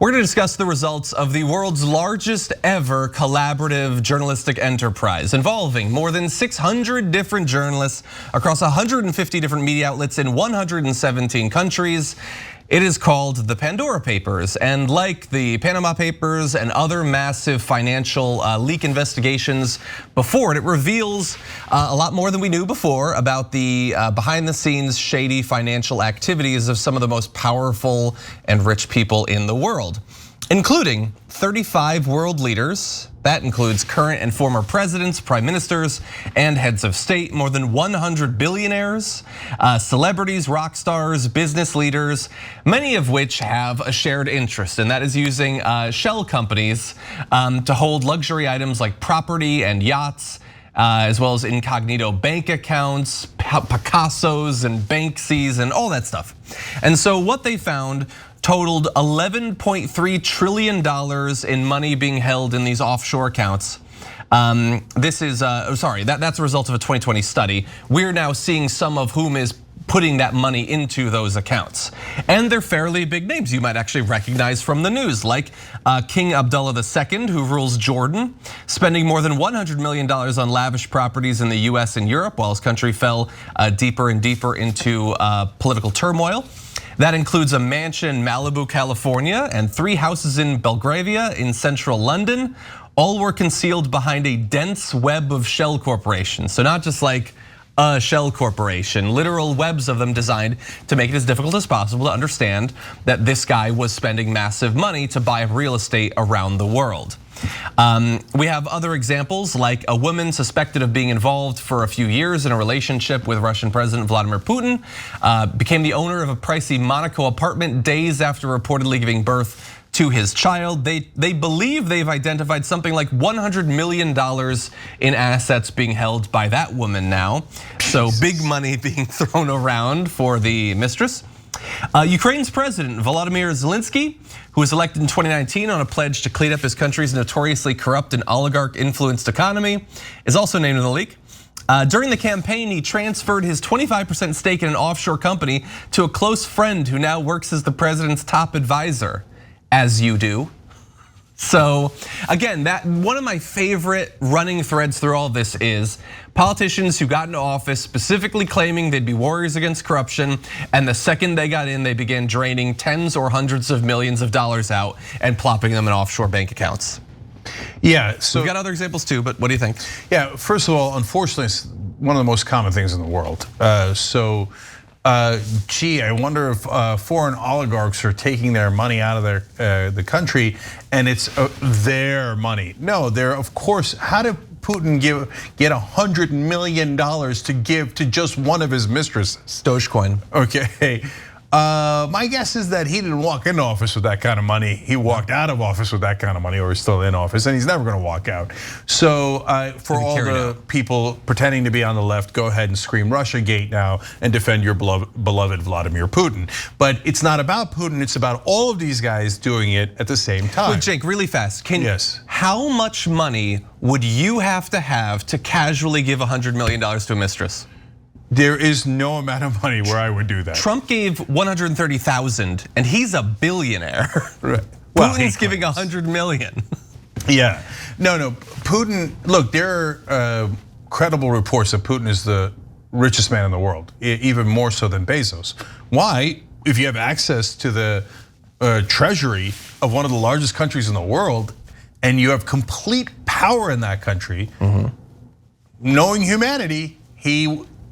We're going to discuss the results of the world's largest ever collaborative journalistic enterprise involving more than 600 different journalists across 150 different media outlets in 117 countries. It is called the Pandora Papers, and like the Panama Papers and other massive financial leak investigations before it reveals a lot more than we knew before about the behind the scenes shady financial activities of some of the most powerful and rich people in the world, including 35 world leaders. That includes current and former presidents, prime ministers, and heads of state, more than 100 billionaires, celebrities, rock stars, business leaders, many of which have a shared interest, and that is using shell companies to hold luxury items like property and yachts, as well as incognito bank accounts, Picassos and Banksies and all that stuff. And so what they found totaled $11.3 trillion in money being held in these offshore accounts. This is, that's a result of a 2020 study. We're now seeing some of whom is putting that money into those accounts. And they're fairly big names you might actually recognize from the news, like King Abdullah II, who rules Jordan, spending more than $100 million on lavish properties in the US and Europe while his country fell deeper and deeper into political turmoil. That includes a mansion in Malibu, California, and 3 houses in Belgravia in central London. All were concealed behind a dense web of shell corporations. So not just like a shell corporation, literal webs of them designed to make it as difficult as possible to understand that this guy was spending massive money to buy real estate around the world. We have other examples, like a woman suspected of being involved for a few years in a relationship with Russian President Vladimir Putin, became the owner of a pricey Monaco apartment days after reportedly giving birth to his child. They believe they've identified something like $100 million in assets being held by that woman now. So big money being thrown around for the mistress. Ukraine's president, Volodymyr Zelensky, who was elected in 2019 on a pledge to clean up his country's notoriously corrupt and oligarch-influenced economy, is also named in the leak. During the campaign, he transferred his 25% stake in an offshore company to a close friend who now works as the president's top advisor, as you do. So again, that one of my favorite running threads through all of this is politicians who got into office specifically claiming they'd be warriors against corruption, and the second they got in, they began draining tens or hundreds of millions of dollars out and plopping them in offshore bank accounts. Yeah, so we've got other examples too, but what do you think? Yeah, first of all, unfortunately, it's one of the most common things in the world. Gee, I wonder if foreign oligarchs are taking their money out of the country, and it's their money. No, they're, of course. How did Putin get $100 million to give to just one of his mistresses? Dogecoin. Okay. My guess is that he didn't walk into office with that kind of money. He walked out of office with that kind of money, or he's still in office, and he's never going to walk out. So for all the people pretending to be on the left, go ahead and scream Russiagate now and defend your beloved Vladimir Putin. But it's not about Putin, it's about all of these guys doing it at the same time. Wait, Jake, really fast. Yes. How much money would you have to casually give $100 million to a mistress? There is no amount of money where I would do that. Trump gave 130,000, and he's a billionaire. Right. Putin's giving 100 million. Yeah, no. Putin. Look, there are credible reports that Putin is the richest man in the world, even more so than Bezos. Why? If you have access to the treasury of one of the largest countries in the world, and you have complete power in that country, knowing humanity,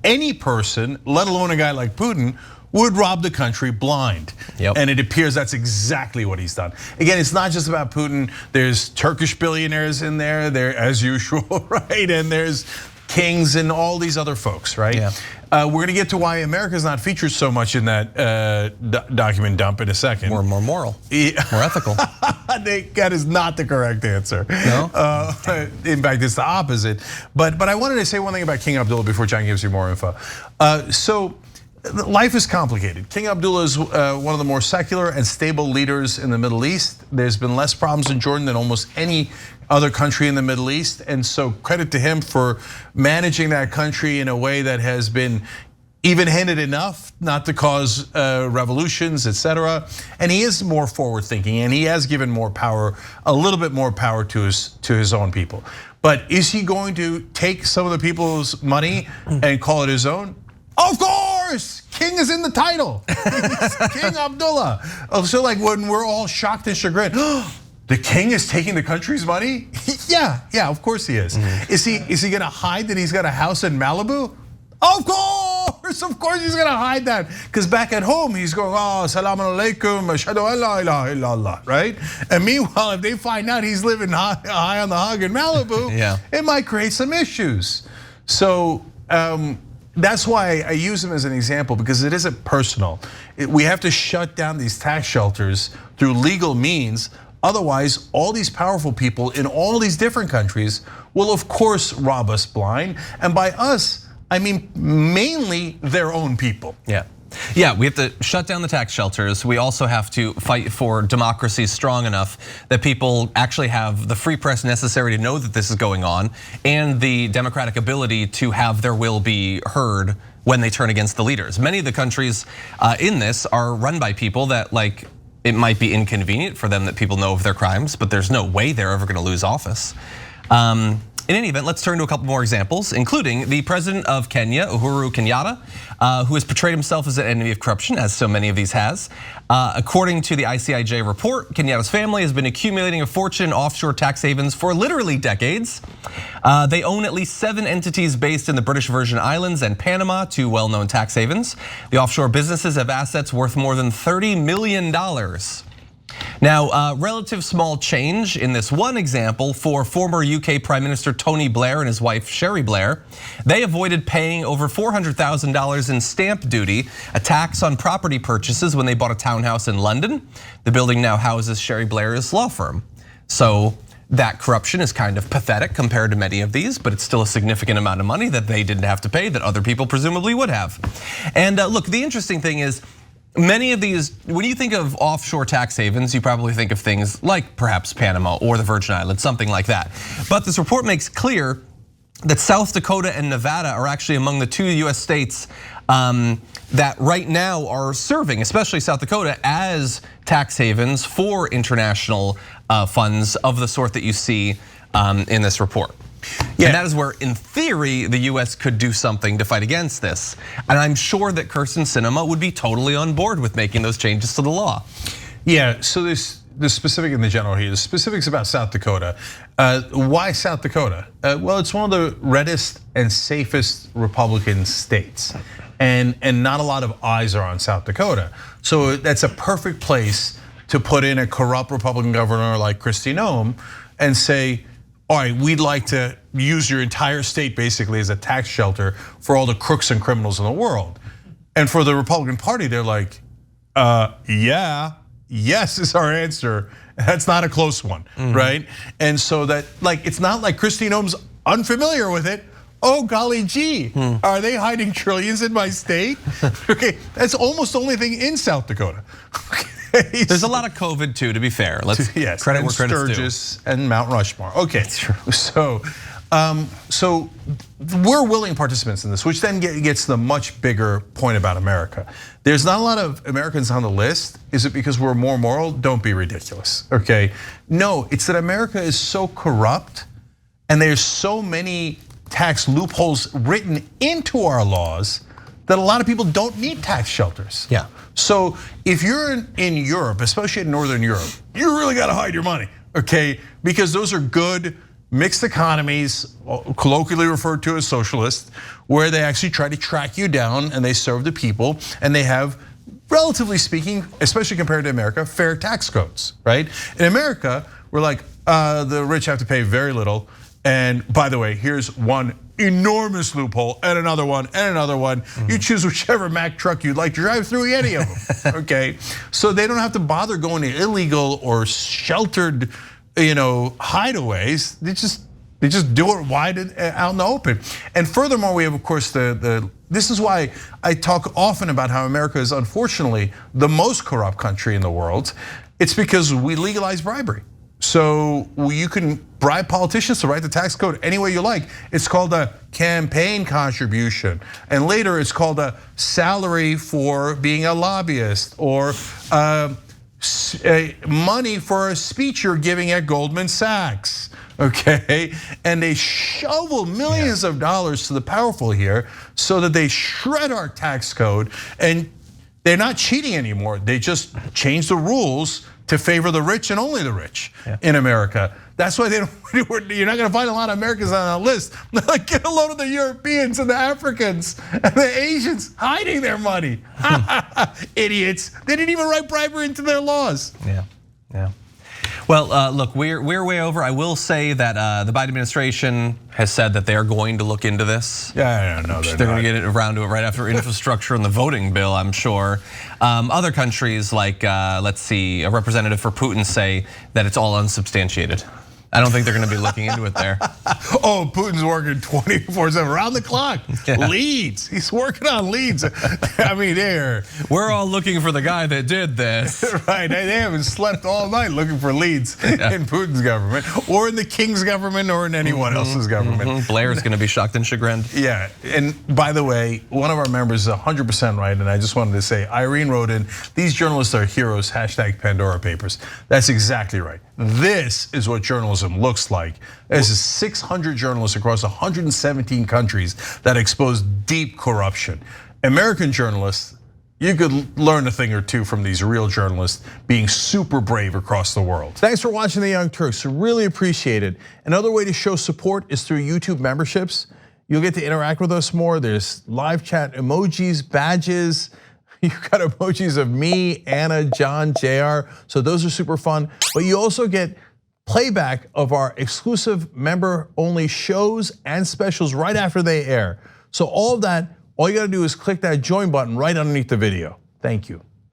any person, let alone a guy like Putin, would rob the country blind. And it appears that's exactly what he's done. Again, it's not just about Putin. There's Turkish billionaires in there, as usual, right? And there's kings and all these other folks, right? Yeah. We're gonna get to why America's not featured so much in that document dump in a second. More moral, more ethical. That is not the correct answer. No? In fact, it's the opposite. But I wanted to say one thing about King Abdullah before John gives you more info. So life is complicated. King Abdullah is one of the more secular and stable leaders in the Middle East. There's been less problems in Jordan than almost any other country in the Middle East. And so credit to him for managing that country in a way that has been even-handed enough not to cause revolutions, etc. And he is more forward-thinking, and he has given more power, a little bit more power to his own people. But is he going to take some of the people's money and call it his own? Of course, king is in the title. King Abdullah. So like when we're all shocked and chagrined, the king is taking the country's money? Yeah, of course he is. Is he gonna hide that he's got a house in Malibu? Of course he's gonna hide that. Because back at home, he's going, oh, salaam alaikum, ashhadu an la ilaha illallah, right? And meanwhile, if they find out he's living high on the hog in Malibu, it might create some issues. So that's why I use him as an example, because it isn't personal. We have to shut down these tax shelters through legal means. Otherwise, all these powerful people in all these different countries will of course rob us blind. And by us, I mean mainly their own people. Yeah, we have to shut down the tax shelters. We also have to fight for democracy strong enough that people actually have the free press necessary to know that this is going on, and the democratic ability to have their will be heard when they turn against the leaders. Many of the countries in this are run by people that, like, it might be inconvenient for them that people know of their crimes, but there's no way they're ever gonna lose office. In any event, let's turn to a couple more examples, including the president of Kenya, Uhuru Kenyatta, who has portrayed himself as an enemy of corruption, as so many of these has. According to the ICIJ report, Kenyatta's family has been accumulating a fortune in offshore tax havens for literally decades. They own at least 7 entities based in the British Virgin Islands and Panama, 2 well-known tax havens. The offshore businesses have assets worth more than $30 million. Now, relative small change in this one example for former UK Prime Minister Tony Blair and his wife Sherry Blair. They avoided paying over $400,000 in stamp duty, a tax on property purchases, when they bought a townhouse in London. The building now houses Sherry Blair's law firm. So that corruption is kind of pathetic compared to many of these, but it's still a significant amount of money that they didn't have to pay that other people presumably would have. And look, the interesting thing is, many of these, when you think of offshore tax havens, you probably think of things like perhaps Panama or the Virgin Islands, something like that. But this report makes clear that South Dakota and Nevada are actually among the 2 US states that right now are serving, especially South Dakota, as tax havens for international funds of the sort that you see in this report. And that is where, in theory, the US could do something to fight against this. And I'm sure that Kirsten Sinema would be totally on board with making those changes to the law. Yeah, so there's the specific and the general here. The specifics about South Dakota. Why South Dakota? Well, it's one of the reddest and safest Republican states. And not a lot of eyes are on South Dakota. So that's a perfect place to put in a corrupt Republican governor like Kristi Noem and say, all right, we'd like to use your entire state basically as a tax shelter for all the crooks and criminals in the world. And for the Republican Party, they're like, yes is our answer. That's not a close one, right? And so that, like, it's not like Kristi Noem's unfamiliar with it. Oh, golly gee, are they hiding trillions in my state? Okay, that's almost the only thing in South Dakota. There's a lot of COVID too, to be fair. Let's credit where credit's due. Sturgis and Mount Rushmore. Okay, so we're willing participants in this, which then gets the much bigger point about America. There's not a lot of Americans on the list. Is it because we're more moral? Don't be ridiculous, okay? No, it's that America is so corrupt and there's so many tax loopholes written into our laws that a lot of people don't need tax shelters. Yeah. So if you're in Europe, especially in Northern Europe, you really gotta hide your money, okay? Because those are good mixed economies, colloquially referred to as socialist, where they actually try to track you down and they serve the people and they have, relatively speaking, especially compared to America, fair tax codes, right? In America, we're like, the rich have to pay very little. And by the way, here's one enormous loophole and another one and another one. You choose whichever Mack truck you'd like to drive through any of them, okay? So they don't have to bother going to illegal or sheltered, hideaways. They just do it wide out in the open. And furthermore, we have, of course, this is why I talk often about how America is unfortunately the most corrupt country in the world. It's because we legalize bribery. So you can bribe politicians to write the tax code any way you like. It's called a campaign contribution. And later it's called a salary for being a lobbyist, or money for a speech you're giving at Goldman Sachs, okay? And they shovel millions of dollars to the powerful here so that they shred our tax code, and they're not cheating anymore. They just change the rules to favor the rich and only the rich in America. That's why they don't. You're not going to find a lot of Americans on that list. Like, get a load of the Europeans and the Africans and the Asians hiding their money. Idiots! They didn't even write bribery into their laws. Yeah. Well, look, we're way over. I will say that the Biden administration has said that they are going to look into this. Yeah, no, they're going to get around to it right after infrastructure and the voting bill, I'm sure. Other countries, like let's see, a representative for Putin say that it's all unsubstantiated. I don't think they're going to be looking into it there. Oh, Putin's working 24/7, around the clock. Leads, he's working on leads. I mean, we're all looking for the guy that did this. Right, they haven't slept all night looking for leads in Putin's government, or in the king's government, or in anyone else's government. Blair is going to be shocked and chagrined. Yeah, and by the way, one of our members is 100% right, and I just wanted to say, Irene wrote in, these journalists are heroes, hashtag Pandora Papers. That's exactly right. This is what journalism looks like. There's 600 journalists across 117 countries that expose deep corruption. American journalists, you could learn a thing or two from these real journalists being super brave across the world. Thanks for watching The Young Turks, really appreciate it. Another way to show support is through YouTube memberships. You'll get to interact with us more. There's live chat emojis, badges. You've got emojis of me, Anna, John, JR, so those are super fun. But you also get playback of our exclusive member-only shows and specials right after they air. So all of that, all you gotta do is click that join button right underneath the video. Thank you.